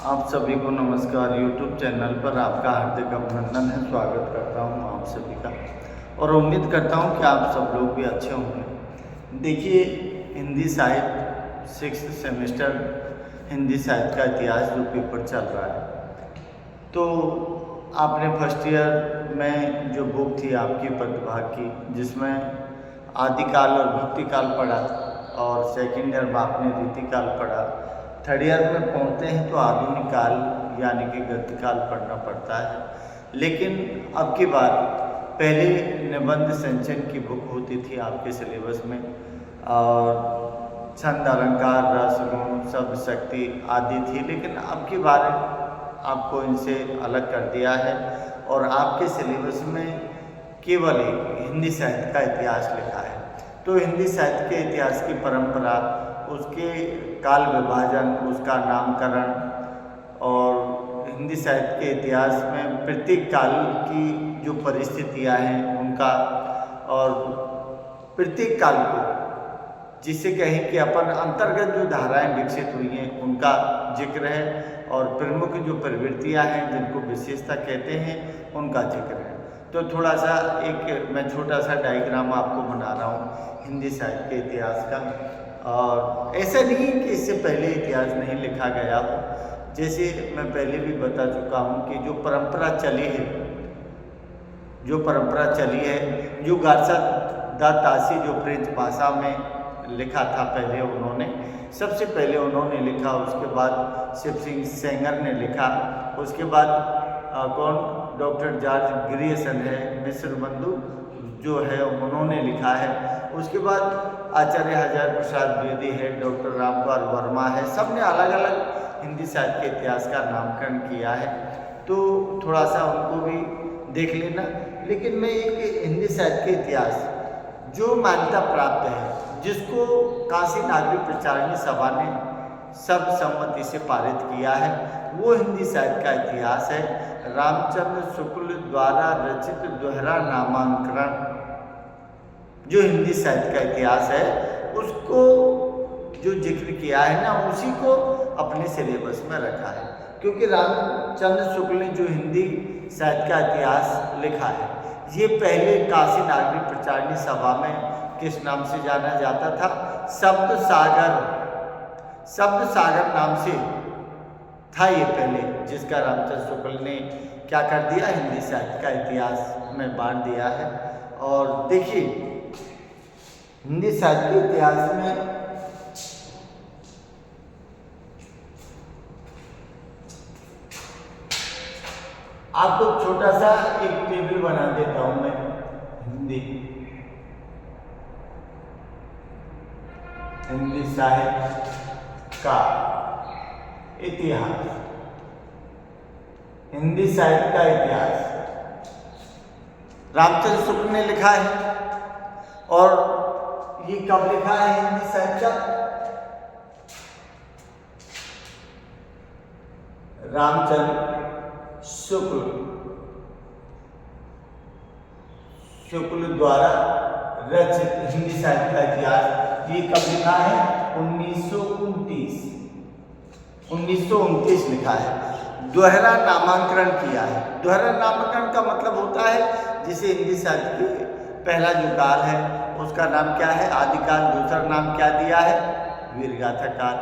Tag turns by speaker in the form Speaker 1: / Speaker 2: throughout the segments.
Speaker 1: आप सभी को नमस्कार। YouTube चैनल पर आपका हार्दिक अभिनंदन है। स्वागत करता हूं आप सभी का और उम्मीद करता हूं कि आप सब लोग भी अच्छे होंगे। देखिए, हिंदी साहित्य 6th सेमेस्टर हिंदी साहित्य का इतिहास जो पेपर चल रहा है, तो आपने फर्स्ट ईयर में जो बुक थी आपकी प्रतिभा की, जिसमें आदिकाल और भक्तिकाल पढ़ा और सेकेंड ईयर में आपने रीतिकाल पढ़ा। थर्ड ईयर में पहुंचते हैं तो आधुनिक काल यानी कि गद्यकाल पढ़ना पड़ता है। लेकिन अब की बार पहले निबंध संचयन की बुक होती थी आपके सिलेबस में, और छंद, अलंकार, रस, गुण, शब्द, शक्ति आदि थी। लेकिन अब की बार आपको इनसे अलग कर दिया है और आपके सिलेबस में केवल एक हिंदी साहित्य का इतिहास लिखा है। तो हिंदी साहित्य के इतिहास की परंपरा, उसके काल विभाजन, उसका नामकरण और हिंदी साहित्य के इतिहास में प्रत्येक काल की जो परिस्थितियां हैं उनका, और प्रत्येक काल को जिसे कहें कि अपन अंतर्गत जो धाराएं विकसित हुई हैं उनका जिक्र है, और प्रमुख जो प्रवृत्तियां हैं जिनको विशेषता कहते हैं उनका जिक्र है। तो थोड़ा सा एक मैं छोटा सा डायग्राम आपको बना रहा हूँ हिंदी साहित्य के इतिहास का। और ऐसा नहीं कि इससे पहले इतिहास नहीं लिखा गया हो, जैसे मैं पहले भी बता चुका हूँ कि जो परंपरा चली है, जो गारसा दा तासी जो फ्रेंच भाषा में लिखा था पहले उन्होंने, सबसे पहले उन्होंने लिखा, उसके बाद शिव सिंह सेंगर ने लिखा, उसके बाद डॉक्टर जॉर्ज ग्रियर्सन है, मिस्र बंधु जो है उन्होंने लिखा है। उसके बाद आचार्य हजारी प्रसाद द्विवेदी है, डॉक्टर रामकुमार वर्मा है, सब ने अलग अलग हिंदी साहित्य के इतिहास का नामकरण किया है, तो थोड़ा सा उनको भी देख लेना। लेकिन मैं एक हिंदी साहित्य के इतिहास जो मान्यता प्राप्त है, जिसको काशी नागरिक प्रचारणी सभा ने सर्वसम्मति से पारित किया है, वो हिंदी साहित्य का इतिहास है रामचंद्र शुक्ल द्वारा रचित दोहरा नामांकन। जो हिंदी साहित्य का इतिहास है उसको जो जिक्र किया है ना, उसी को अपने सिलेबस में रखा है, क्योंकि रामचंद्र शुक्ल ने जो हिंदी साहित्य का इतिहास लिखा है, ये पहले काशी नागरिक प्रचारणी सभा में किस नाम से जाना जाता था? शब्द सागर नाम से था ये पहले, जिसका रामचंद्र शुक्ल ने क्या कर दिया, हिंदी साहित्य का इतिहास में बांट दिया है। और देखिए, हिंदी साहित्य के इतिहास में आपको छोटा सा एक टेबल बना देता हूं मैं। हिंदी साहित्य का इतिहास, हिंदी साहित्य का इतिहास रामचंद्र शुक्ल ने लिखा है। और ये कब लिखा है हिंदी साहित्य का? रामचंद्र शुक्ल द्वारा रचित हिंदी साहित्य का इतिहास, ये कब लिखा है? 1929 लिखा है। दोहरा नामांकन किया है। दोहरा नामांकन का मतलब होता है जिसे हिंदी साहित्य के पहला जो काल है उसका नाम क्या है? आदिकाल। दूसरा नाम क्या दिया है? वीरगाथा काल।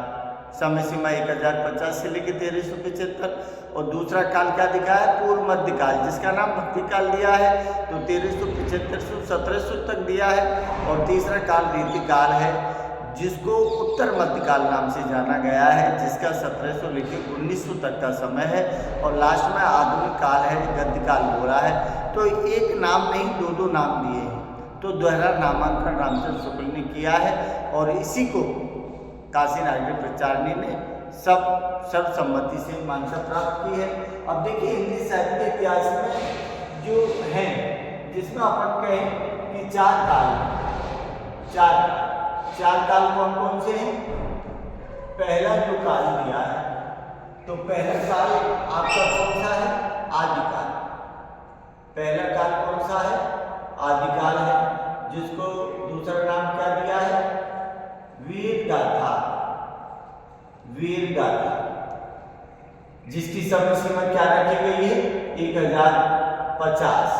Speaker 1: समय सीमा 1050 से लेकर 1375। और दूसरा काल क्या दिखा है? पूर्व मध्य काल, जिसका नाम भक्ति काल दिया है, तो 1375 से 1700 तक दिया है। और तीसरा काल रीति काल है, जिसको उत्तर मध्य काल नाम से जाना गया है, जिसका 1700 लेकर 1900 तक का समय है। और लास्ट में आधुनिक काल है, गद्य काल बोला है। तो एक नाम नहीं, दो नाम दिए हैं। तो दोहरा नामांकन रामचंद्र शुक्ल ने किया है, और इसी को काशी नागरिक प्रचारणी ने सर्वसम्मति से मान्यता प्राप्त की है। अब देखिए, हिंदी साहित्य के इतिहास में जो है, जिसमें अपन कहें कि चार काल कौन कौन से हैं? पहला जो काल दिया है, तो पहला काल आपका कौन सा है? आदिकाल। पहला काल कौन सा है? आदिकाल है, जिसको दूसरा नाम क्या दिया है? वीरगाथा। जिसकी समय सीमा क्या रखी गई है 1050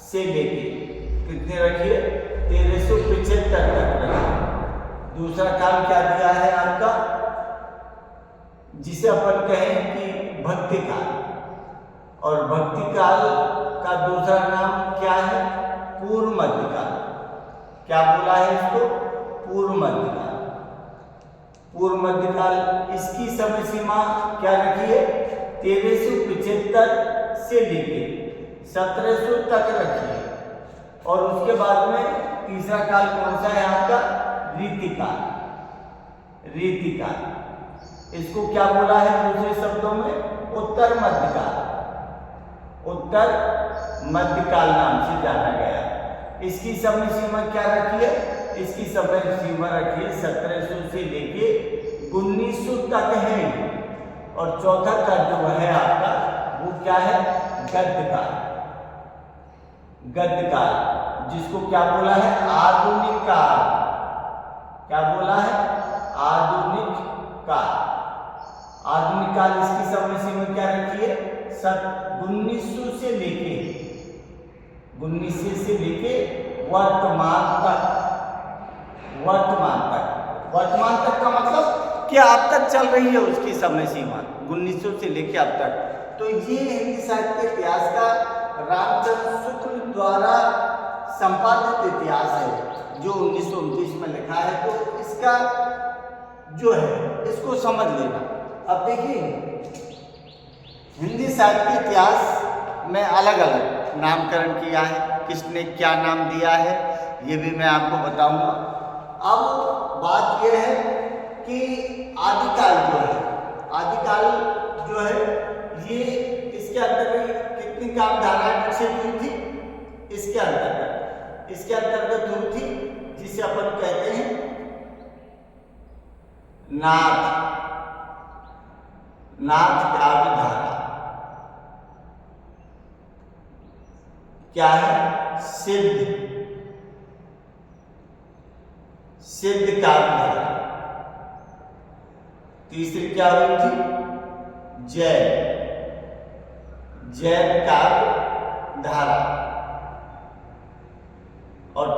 Speaker 1: से लेके कितने रखिए 1375 तक रखिए। दूसरा काल क्या दिया है आपका, जिसे अपन कहें कि भक्ति काल, और भक्ति काल का दूसरा नाम क्या है पूर्व मध्यकाल। क्या बोला है इसको, पूर्व मध्यकाल। पूर्व मध्यकाल इसकी समय सीमा क्या रखी है 1375 से लेके 1700 तक रखी है। और उसके बाद में तीसरा काल कौन सा है आपका रीतिकाल। रीतिकाल इसको क्या बोला है दूसरे शब्दों में उत्तर मध्यकाल। उत्तर मध्यकाल नाम से जाना गया। इसकी समय सीमा क्या रखी है, इसकी समय सीमा रखी है 1700 से लेके 1900 तक है। और चौथा का जो है आपका वो क्या है गद्यकाल। गद्यकाल जिसको क्या बोला है आधुनिक काल। क्या बोला है आधुनिक काल। आधुनिक काल इसकी समय सीमा क्या रखी है 1900 से लेके 1900 से लेके वर्तमान तक। वर्तमान तक, वर्तमान तक का मतलब कि अब तक चल रही है उसकी समय सीमा 1900 से लेके अब तक। तो ये हिंदी साहित्य के इतिहास का रामचंद्र शुक्ल द्वारा संपादित इतिहास है जो 1929 में लिखा है। तो इसका जो है इसको समझ लेना। अब देखिए हिंदी साहित्य के इतिहास में अलग अलग नामकरण किया है, किसने क्या नाम दिया है ये भी मैं आपको बताऊंगा। अब बात यह है कि आदिकाल जो है, आदिकाल जो है ये इसके अंतर्गत कितनी काम धाराएं विकसित हुई थी, इसके अंतर्गत हुई थी जिसे अपन कहते हैं नाथ काव्य धारा। क्या है सिद्ध काव्य धारा। तीसरी क्या हुई थी जैन काव्य धारा। और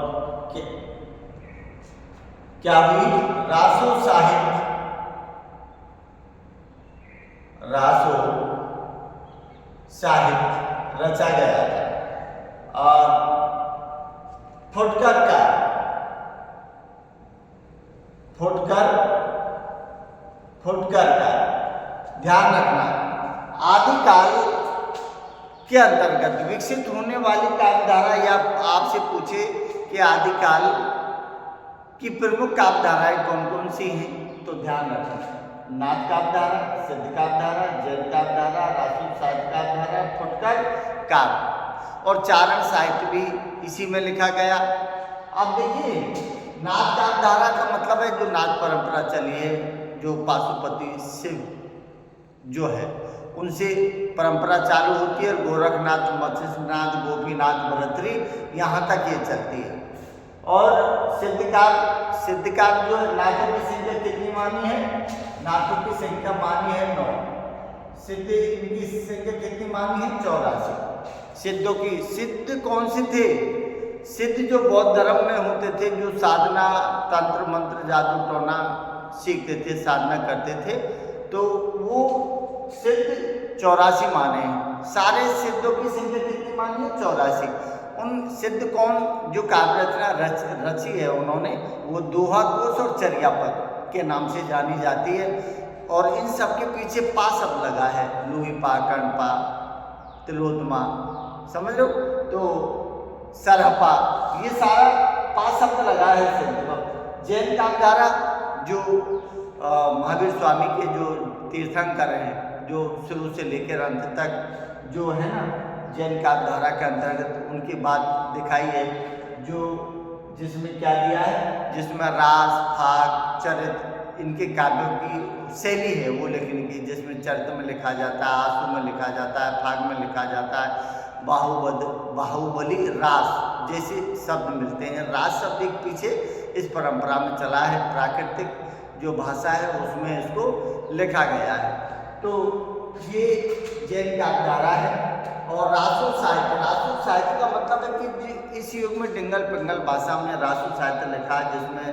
Speaker 1: क्या हुई रासो साहित्य रचा गया था। और फुटकर का ध्यान रखना आदिकाल के अंतर्गत विकसित होने वाली काव्यधारा, या आपसे पूछे कि आदिकाल की प्रमुख काव्यधाराएं कौन कौन सी हैं तो ध्यान रखना नाथ काव्यधारा, सिद्ध काव्यधारा, जैन काव्यधारा, रासो साहित्य काव्यधारा, फुटकर काव्य और चारण साहित्य भी इसी में लिखा गया। अब देखिए नाथ काव्यधारा का मतलब है जो नाथ परंपरा चली है, जो पाशुपति शिव जो है उनसे परंपरा चालू होती है। गोरखनाथ, मत्स्यनाथ, गोपीनाथ, भरतरी यहाँ तक ये चलती है। और सिद्ध काव्य जो है नाथों की संख्या कितनी मानी है, नाथों की संख्या मानी है 9। सिद्ध की संख्या कितनी मानी है 84। सिद्धों की, सिद्ध कौन से थे, सिद्ध जो बौद्ध धर्म में होते थे, जो साधना तंत्र मंत्र जादू टोना सीखते थे, साधना करते थे, तो वो सिद्ध 84 माने हैं। सारे सिद्धों की संख्या कितनी मानी है 84। उन सिद्ध कौन जो काव्य रचना रची है उन्होंने, वो दोहा कोश और चर्यापद के नाम से जानी जाती है। और इन सब के पीछे पा शब्द लगा है, लूहीपा, कर्णपा, तिलोत्तमा, समझ लो, तो सरहपा, ये सारा पा शब्द लगा है सिद्ध। जैन काव्यधारा जो महावीर स्वामी के जो तीर्थंकर हैं, जो शुरू से लेकर अंत तक जो है ना जैन काव्यधारा के अंतर्गत उनकी बात दिखाई है, जो जिसमें क्या दिया है, जिसमें रास, फाग, चरित्र इनके काव्यों की शैली है वो लिखने की, जिसमें चरित्र में लिखा जाता है, आंसू में लिखा जाता है, फाग में लिखा जाता है, बाहुबली, रास जैसे शब्द मिलते हैं। रास शब्द एक पीछे इस परंपरा में चला है, प्राकृतिक जो भाषा है उसमें इसको लिखा गया है। तो ये जैन काव्यधारा है। और रासो साहित्य का मतलब है कि इस युग में डिंगल पिंगल भाषा में रासो साहित्य लिखा है, जिसमें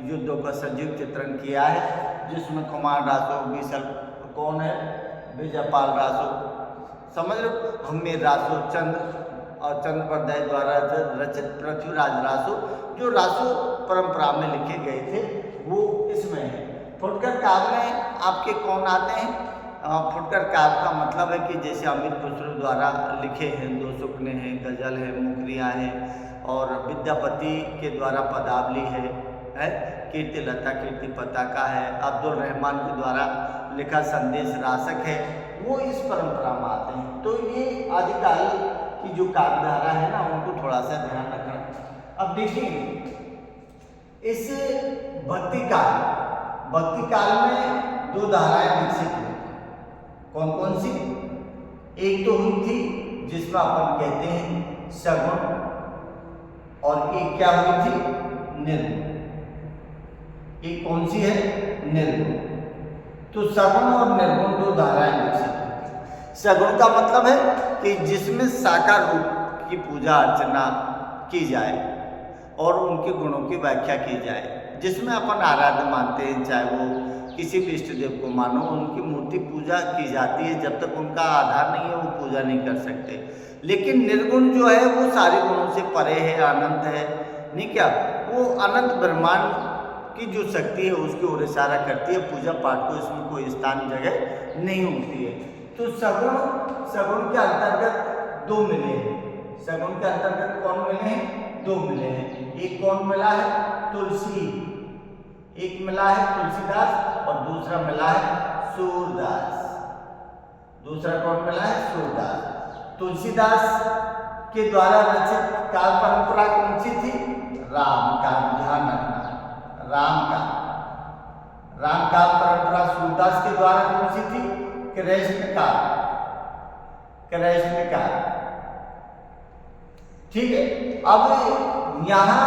Speaker 1: युद्धों का सजीव चित्रण किया है, जिसमें कुमार रासो, बीसल कौन है, विजयपाल रासो, समझ लो, हमीर रासो, चंद्रप्रदय द्वारा रचित पृथ्वीराज रासो, जो रासो परंपरा में लिखे गए थे वो इसमें है। फुटकर काव्य में आपके कौन आते हैं? फुटकर काव्य का मतलब है कि जैसे अमिर खुसरो द्वारा लिखे हैं, दो सुकने हैं, गजल है, मुखरियाँ हैं, और विद्यापति के द्वारा पदावली है, कीर्ति लता कीर्ति पताका है, अब्दुल रहमान के द्वारा लिखा संदेश रासक है, वो इस परंपरा में आते हैं। तो ये आदिकाल की जो काव्यधारा है ना, उनको थोड़ा सा ध्यान रखना। अब देखिए इस भक्ति काल में दो धाराएं विकसित हुई, कौन कौन सी? एक तो हुई थी जिसमें अपन कहते हैं सगुण, और एक क्या हुई थी? निर्गुण। एक कौन सी है? निर्गुण। तो सगुण और निर्गुण दो धाराएं विकसित हुई थी। सगुण का मतलब है कि जिसमें साकार रूप की पूजा अर्चना की जाए और उनके गुणों की व्याख्या की जाए, जिसमें अपन आराध्य मानते हैं, चाहे वो किसी भी इष्ट देव को मानो, उनकी मूर्ति पूजा की जाती है, जब तक उनका आधार नहीं है वो पूजा नहीं कर सकते। लेकिन निर्गुण जो है वो सारे गुणों से परे है, अनंत है, नहीं क्या, वो अनंत ब्रह्मांड की जो शक्ति है उसकी ओर इशारा करती है, पूजा पाठ को इसमें कोई स्थान जगह नहीं होती है। तो सगुण के अंतर्गत दो मिले हैं। सगुण के अंतर्गत कौन मिले हैं? दो मिले हैं। एक कौन मिला है? तुलसी, एक मिला है तुलसीदास और दूसरा मिला है सूरदास। दूसरा कौन मिला है? सूरदास। तुलसीदास के द्वारा रचित काव्य परंपरा कौन सी थी? राम का, ध्यान रखना, राम का परंपरा। सूरदास के द्वारा कौन सी थी? कृष्ण का। ठीक है। अब यहाँ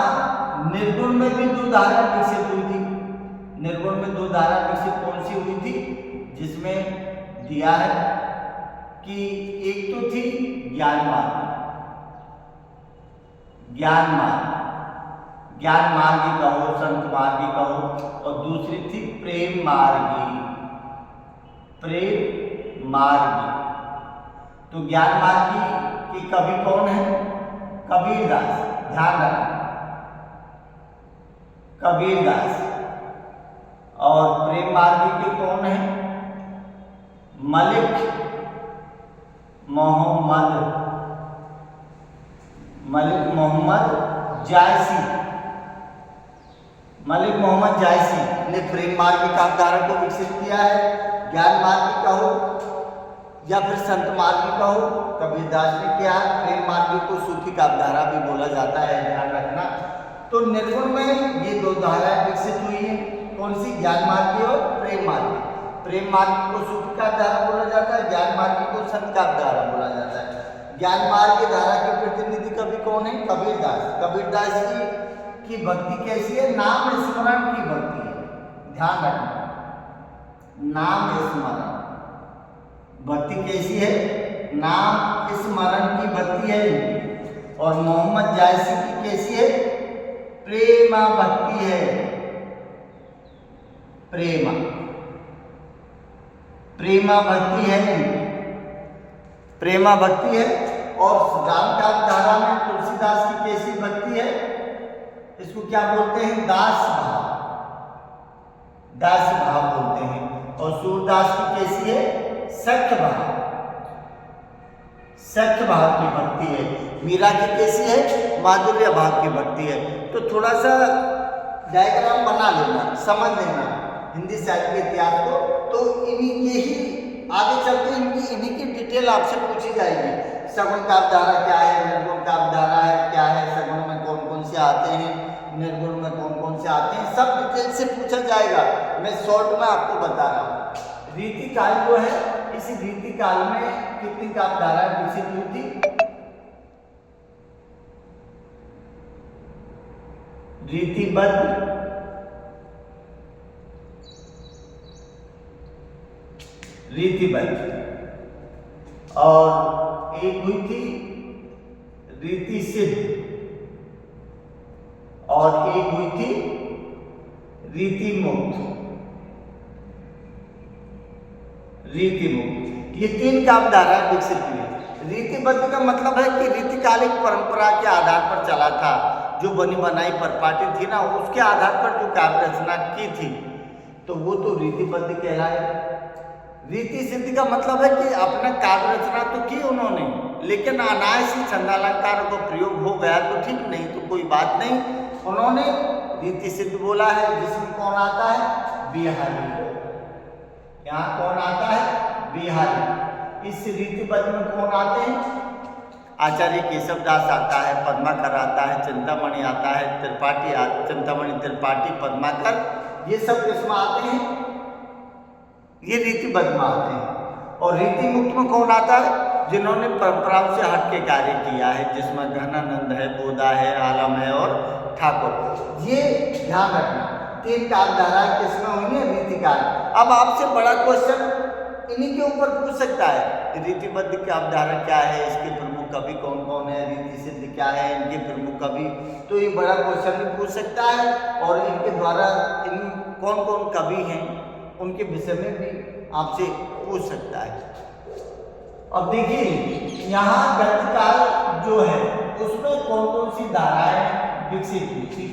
Speaker 1: निर्गुण में भी दो धारा विकसित हुई थी। निर्गुण में दो धारा विकसित कौन सी हुई थी? जिसमें दिया है कि एक तो थी ज्ञान मार्गी कहो, संत मार्गी कहो, और दूसरी थी प्रेम मार्गी। तो ज्ञान मार्गी की कवि कौन है? कबीरदास। ध्यान रखना, कबीरदास। और प्रेम मार्गी के कौन है? मलिक मोहम्मद जायसी ने प्रेम मार्गी काव्यधारा को विकसित किया है। ज्ञान मार्गी कहो या फिर संत मार्गी कहो, कबीरदास ने किया। प्रेम मार्गी को सूफी काव्यधारा भी बोला जाता है, ध्यान रखना। तो निर्गुण में ये दो धाराएं विकसित हुई है, कौन सी? ज्ञान मार्गी और प्रेम मार्गी। प्रेम मार्गी को सूफी काव्यधारा बोला जाता है, ज्ञान मार्गी को संत काव्यधारा बोला जाता है। ज्ञान मार्गी धारा के प्रतिनिधि कवि कौन है? कबीरदास। कबीरदास की भक्ति कैसी है? नाम स्मरण की भक्ति है, ध्यान रखना, नाम स्मरण भक्ति कैसी है? नाम स्मरण की भक्ति है इनकी। और मोहम्मद जायसी की कैसी है? प्रेमा भक्ति है, प्रेमा भक्ति है इनकी, प्रेमा भक्ति है। और राम काव्यधारा में तुलसीदास की कैसी भक्ति है? इसको क्या बोलते हैं? दास भाव बोलते हैं। और सूरदास की कैसी है? सख्य भाव की भक्ति है। मीरा की कैसी है? माधुर्य भाव की भक्ति है। तो थोड़ा सा डायग्राम बना लेना, समझ लेना हिंदी साहित्य के इतिहास को। तो यही आगे चलते इन्हीं की डिटेल आपसे पूछी जाएगी। सगुण काव्यधारा क्या है, निर्गुण काव्यधारा है क्या है, सगुण में कौन कौन से आते हैं, निर्गुण में कौन कौन से आते हैं, सब डिटेल से पूछा जाएगा। मैं शॉर्ट में आपको बता रहा हूँ। रीतिकाल जो है, इस रीतिकाल में कितनी काव्यधाराएं विकसित हुई थी? रीतिबद्ध और एक हुई थी रीति सिद्ध और एक हुई थी रीति मुक्त। ये तीन काव्यधाराएं विकसित हुई। रीतिबद्ध का मतलब है कि रीतिकालिक परंपरा के आधार पर चला था, जो बनी बनाई परिपाटी थी ना, उसके आधार पर जो काव्य रचना की थी तो वो तो रीतिबद्ध कहलाए। रीति सिद्ध का मतलब है कि अपना काव्य रचना तो की उन्होंने, लेकिन अनायास ही छंदालंकार का प्रयोग हो गया तो ठीक, नहीं तो कोई बात नहीं। उन्होंने रीति सिद्ध बोला है, जिसमें कौन आता है? बिहारी। यहाँ कौन आता है? बिहारी। इस रीतिबद्ध में कौन आते हैं? आचार्य केशवदास आता है, पद्माकर आता है, चिंतामणि आता है, त्रिपाठी चिंतामणि, त्रिपाठी, पद्माकर, ये सब किसमें आते हैं? ये रीतिबद्ध में आते हैं। और रीति मुक्त में कौन आता है? जिन्होंने परंपराओं से हट के कार्य किया है, जिसमें घनानंद है, बोधा है, आलम है और ठाकुर। ये ध्यान रखना, तीन काव्यधाराएं किसमें हुई है? रीतिकाल। अब आपसे बड़ा क्वेश्चन इन्हीं के ऊपर पूछ सकता है, रीतिबद्ध काव्यधारा क्या है, इसके प्रमुख कवि कौन कौन है, रीति सिद्ध क्या है, इनके प्रमुख कवि, तो ये बड़ा क्वेश्चन भी पूछ सकता है। और इनके द्वारा इन कौन कौन कवि हैं उनके विषय में भी आपसे पूछ सकता है। अब देखिए यहाँ गद्यकाल जो है उसमें कौन कौन सी धाराएं विकसित हुई थी,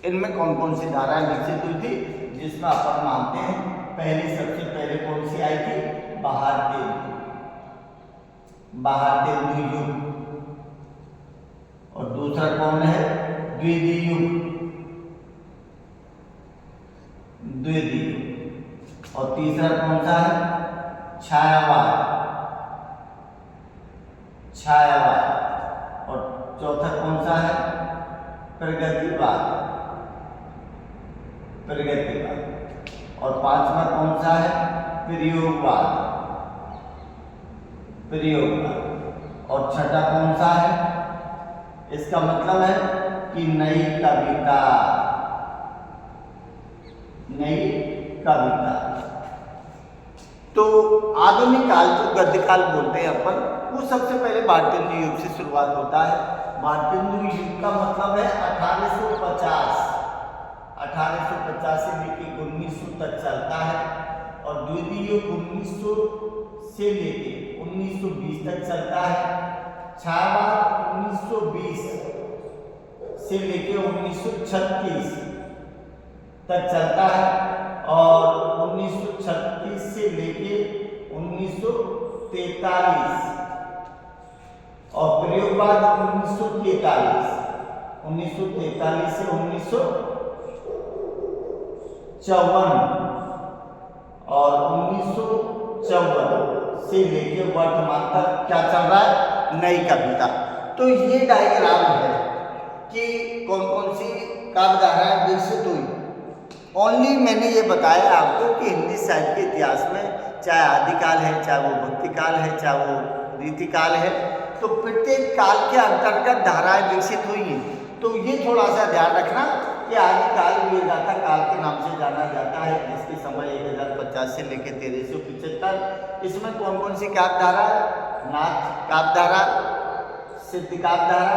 Speaker 1: इनमें कौन कौन सी धाराएं विकसित हुई थी, जिसमें अपन मानते हैं पहली, सबसे पहले कौन सी आई थी? बहार-तेलुगु युग। और दूसरा कौन है? द्वितीय युग। और तीसरा कौन सा है? छायावाद। और चौथा कौन सा है? प्रगतिवाद। और पांचवा कौन सा है? प्रयोगवाद। और छठा कौन सा है? इसका मतलब है कि नई कविता। तो आधुनिक काल जो गद्यकाल बोलते हैं अपन, वो सबसे पहले भारतेंदु युग से शुरुआत होता है। भारतेंदु युग का मतलब है 1850 से लेकर 1900 तक चलता है। और द्वितीय युग 1900 से लेके 1920 तक चलता है। छायावाद 1920 से लेके 1936 तक चलता है। और 1936 से लेके 1943 और प्रयोगवाद 1943 से 1954 और 1954 से लेके वर्तमान तक क्या चल रहा है? नई कविता। तो ये डायग्राम है कि कौन कौन सी काव्यधाराएं विकसित हुई। ओनली मैंने ये बताया आपको कि हिंदी साहित्य के इतिहास में चाहे आदिकाल है, चाहे वो भक्तिकाल है, चाहे वो रीतिकाल है, तो प्रत्येक काल के अंतर्गत धाराएं विकसित हुई हैं। तो ये थोड़ा सा ध्यान रखना कि आदिकाल वीरगाथा काल के नाम से जाना जाता है, जिसके समय 1050 से लेकर 1375। इसमें कौन कौन सी काव्यधारा है? नाथ काव्यधारा, सिद्ध काव्यधारा,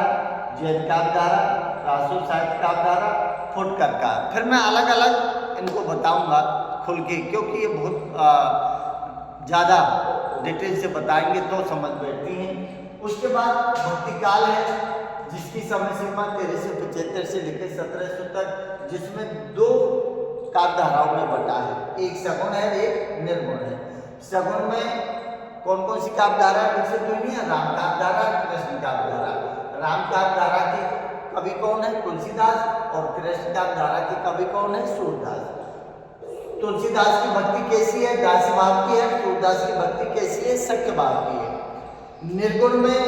Speaker 1: जैन काव्यधारा, रासो साहित्य काव्यधारा, फुटकर का। फिर मैं अलग अलग इनको बताऊंगा खुल के, क्योंकि ये बहुत ज़्यादा डिटेल से बताएंगे तो समझ बैठती हैं। उसके बाद भक्तिकाल है, जिसकी समय सीमा 1375 से लेकर 1700 तक, जिसमें दो काव्यधाराओं में बटा है, एक सगुण है, एक निर्गुण है। सगुण में कौन कौन सी काव्यधारा विकसित हुई है? राम काव्यधारा, कृष्ण काव्यधारा। राम काव्यधारा के कवि कौन है? तुलसीदास। और कृष्ण काव्यधारा के कवि कौन है? सूरदास। तुलसीदास की भक्ति कैसी है? दास्य भाव की है। सूरदास की भक्ति कैसी है? सख्य भाव की है। निर्गुण में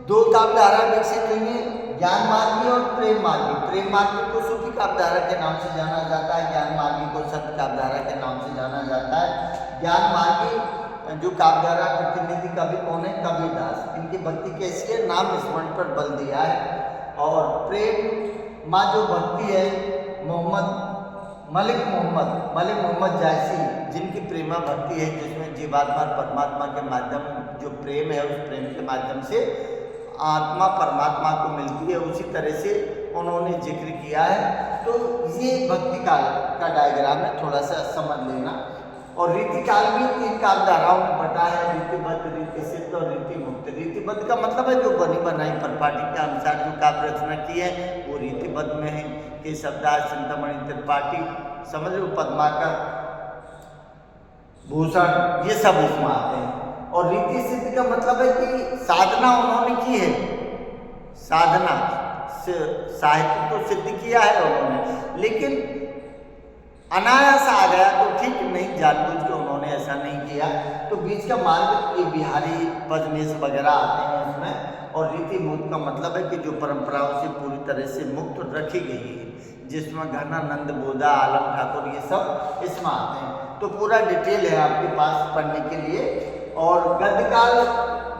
Speaker 1: दो काव्यधारा विकसित हुई है, ज्ञान मार्गी और प्रेम मार्गी। प्रेम मार्गी को सूफी काव्यधारा के नाम से जाना जाता है, ज्ञान मार्गी को संत काव्यधारा के नाम से जाना जाता है। ज्ञान मार्गी जो काव्यधारा प्रतिनिधि कवि कौन है? कबीरदास। इनकी भक्ति कैसी है? नाम स्मरण पर बल दिया है। और प्रेम माँ जो भक्ति है, मलिक मोहम्मद जायसी, जिनकी प्रेमा भक्ति है, जिसमें जीवात्मा और परमात्मा के माध्यम जो प्रेम है, उस प्रेम के माध्यम से आत्मा परमात्मा को मिलती है, उसी तरह से उन्होंने जिक्र किया है। तो ये भक्ति काल का डायग्राम है, थोड़ा सा समझ लेना। और रीति काल भी 3 कालधाराओं में बटा है, रीतिबद्ध, रीति सिद्ध और रीति मुक्त। रीतिबद्ध का मतलब है जो बनी बनाई परिपाटी के अनुसार जो काव्य रचना की है वो रीतिबद्ध में है। केशवदास, चिंतामणि त्रिपाठी, समझ लो, पद्माकर, भूषण, ये सब इसमें आते हैं। और रीति सिद्ध का मतलब है कि साधना उन्होंने की है, साधना साहित्य तो सिद्ध किया है उन्होंने, लेकिन अनायास आ गया तो ठीक नहीं, जानबूझ के उन्होंने ऐसा नहीं किया। तो बीच का मार्ग ये बिहारी पजनेश वगैरह आते हैं इसमें। और रीति मुक्त का मतलब है कि जो परंपराओं से पूरी तरह से मुक्त रखी गई है, जिसमें घनानंद, बोधा, आलम ठाकुर, ये सब इसमें आते हैं। तो पूरा डिटेल है आपके पास पढ़ने के लिए। और गद्यकाल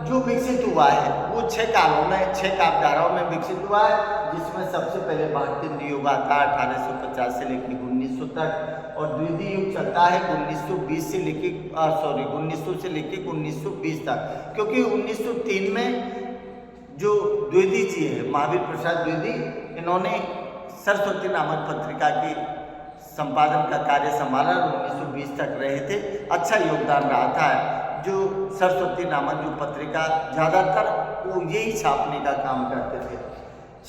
Speaker 1: जो विकसित हुआ है वो 6 कालों में, 6 काव्यधाराओं में विकसित हुआ है, जिसमें सबसे पहले भारतीय युग आता है 1850 से लेकर 1900 तक। और द्वितीय युग चलता है 1920 से लेके 1900 से लेकर 1920 तक, क्योंकि 1903 में जो द्विवेदी जी है, महावीर प्रसाद द्विवेदी, इन्होंने सरस्वती नामक पत्रिका की संपादन का कार्य संभाला, 1920 तक रहे थे। अच्छा योगदान रहा था। जो सरस्वती नामक जो पत्रिका ज़्यादातर वो यही छापने का काम करते थे।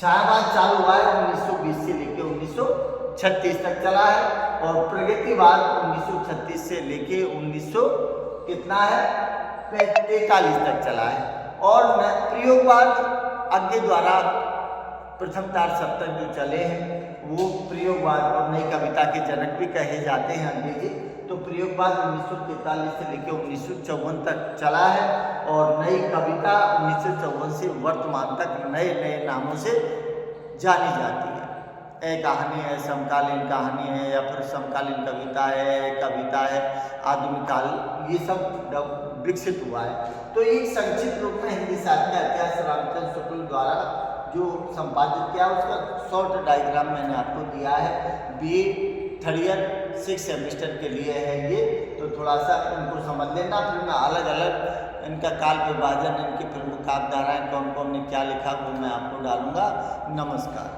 Speaker 1: छायावाद चालू हुआ है 1920 से लेकर 1936 तक चला है। और प्रगतिवाद 1936 से लेकर 1900 कितना है 43 तक चला है। और प्रयोगवाद अज्ञे द्वारा प्रथम 4 सप्तक जो चले हैं वो प्रयोगवाद और नई कविता के जनक भी कहे जाते हैं अज्ञे जी। तो प्रयोगवाद 1943 से लेकर 1954 तक चला है। और नई कविता 1954 से वर्तमान तक नए नए नामों से जानी जाती है। कहानी है, समकालीन कहानी है, या फिर समकालीन कविता है, आधुनिक काल, ये सब विकसित हुआ है। तो एक संक्षिप्त रूप में हिंदी साहित्य का इतिहास रामचंद्र शुक्ल द्वारा जो संपादित किया, उसका शॉर्ट डायग्राम मैंने आपको दिया है। BA 3rd ईयर 6 सेमेस्टर के लिए है ये। तो थोड़ा सा इनको समझ लेना। फिर मैं अलग अलग इनका काल विभाजन, इनकी प्रमुख काव्यधाराएं कौन कौन ने क्या लिखा वो मैं आपको डालूंगा। नमस्कार।